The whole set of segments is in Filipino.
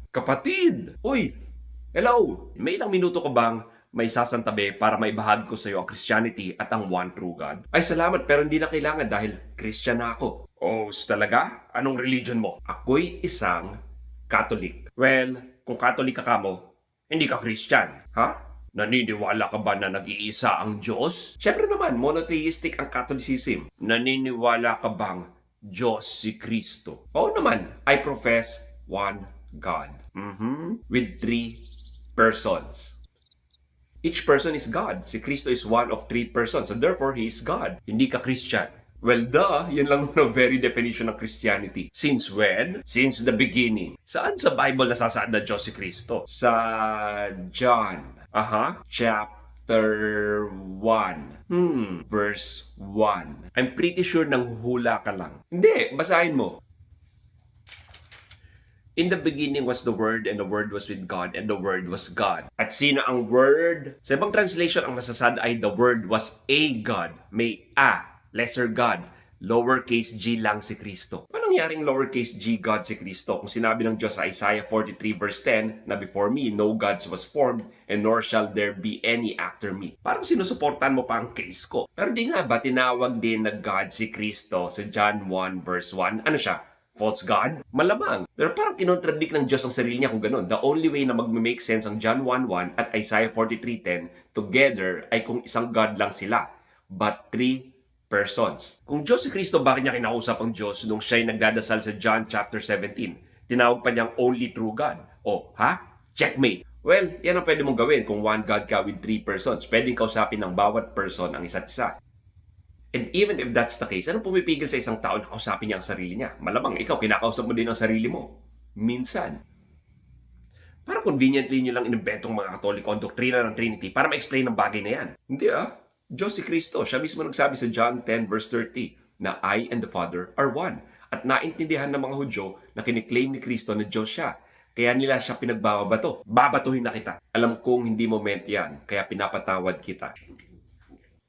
Kapatid! Uy! Hello! May ilang minuto ka bang may sasantabi para maibahagi ko sa iyo ang Christianity at ang one true God? Ay salamat pero hindi na kailangan dahil Christian na ako. Oh, talaga? Anong religion mo? Ako'y isang Catholic. Well, kung Catholic ka mo, hindi ka Christian. Ha? Naniniwala ka ba na nag-iisa ang Diyos? Siyempre naman, monotheistic ang Catholicism. Naniniwala ka bang Diyos si Kristo? Oo naman, I profess one God. With three persons. Each person is God. Si Kristo is one of three persons. So therefore, He is God. Hindi ka Christian. Well, yan lang ang very definition ng Christianity. Since when? Since the beginning. Saan sa Bible nasasaad na Diyos si Kristo? Sa John. Chapter 1. Verse 1. I'm pretty sure nang hula ka lang. Hindi, basahin mo. In the beginning was the Word, and the Word was with God, and the Word was God. At sino ang Word? Sa ibang translation, ang nasasad ay the Word was a God. May a, lesser God. Lowercase g lang si Kristo. Paano nangyaring lowercase g God si Kristo? Kung sinabi ng Diyos sa Isaiah 43 verse 10 na before me, no gods was formed, and nor shall there be any after me. Parang sinusuportan mo pa ang case ko. Pero di nga ba tinawag din na God si Kristo sa John 1 verse 1? Ano siya? False God? Malamang. Pero parang kinontradict ng Diyos ang sarili niya kung ganun. The only way na mag-make sense ang John 1:1 at Isaiah 43:10 together ay kung isang God lang sila. But three persons. Kung Diyos si Kristo, bakit niya kinausap ang Diyos nung siya'y nagdadasal sa John chapter 17? Tinawag pa niyang only true God. O, Checkmate. Well, yan ang pwede mong gawin kung one God ka with three persons. Pwedeng kausapin ng bawat person ang isa't isa. And even if that's the case, anong pumipigil sa isang tao na kausapin niya ang sarili niya? Malamang ikaw, kinakausap mo din ang sarili mo. Minsan. Parang conveniently nyo lang inimbentong mga Katoliko ang doktrina ng Trinity para ma-explain ang bagay na yan. Hindi Diyos si Kristo. Siya mismo nagsabi sa John 10 verse 30 na I and the Father are one. At naintindihan ng mga Hudyo na kiniklaim ni Kristo na Diyos siya. Kaya nila siya pinagbabato. Babatuhin na kita. Alam kong hindi mo meant yan, kaya pinapatawad kita.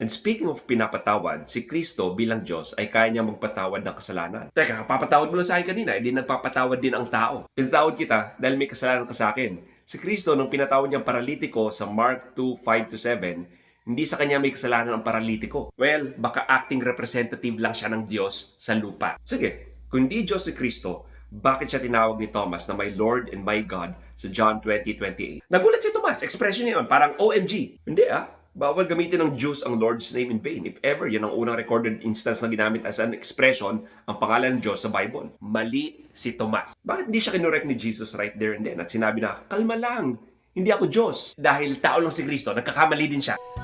And speaking of pinapatawad, si Kristo bilang Diyos ay kaya niya magpatawad ng kasalanan. Teka, papatawad mo lang sa akin kanina, edi nagpapatawad din ang tao. Pinatawad kita dahil may kasalanan ka sa akin. Si Kristo, nung pinatawad niyang paralitiko sa Mark 2:5-7, hindi sa kanya may kasalanan ang paralitiko. Well, baka acting representative lang siya ng Diyos sa lupa. Sige, kung hindi Diyos si Kristo, bakit siya tinawag ni Thomas na my Lord and my God sa John 20:28? Nagulat si Thomas, expression niya yun, parang OMG. Hindi bawal gamitin ng Jews ang Lord's name in vain. If ever, yan ang unang recorded instance na ginamit as an expression ang pangalan ng Diyos sa Bible. Mali si Tomas. Bakit hindi siya kinorek ni Jesus right there and then? At sinabi na, kalma lang, hindi ako Diyos. Dahil tao lang si Kristo, nagkakamali din siya.